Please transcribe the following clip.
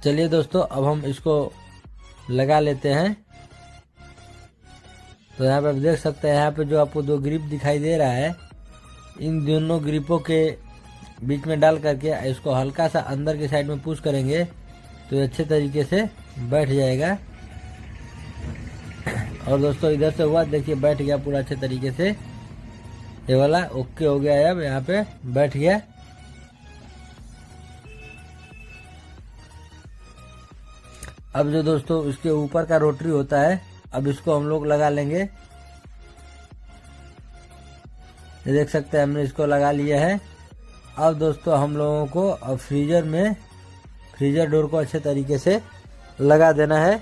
चलिए दोस्तों, अब हम इसको लगा लेते हैं। तो यहाँ पे आप देख सकते हैं, यहाँ पे जो आपको 2 ग्रिप दिखाई दे रहा है, इन दोनों ग्रिपों के बीच में डाल करके इसको हल्का सा अंदर की साइड में पुश करेंगे तो ये अच्छे तरीके से बैठ जाएगा। और दोस्तों इधर से हुआ, देखिए बैठ गया पूरा अच्छे तरीके से। ये वाला ओके हो गया है, अब यहाँ पे बैठ गया। अब जो दोस्तों इसके ऊपर का रोटरी होता है, अब इसको हम लोग लगा लेंगे। ये देख सकते हैं हमने इसको लगा लिया है। अब दोस्तों हम लोगों को अब फ्रीजर डोर को अच्छे तरीके से लगा देना है।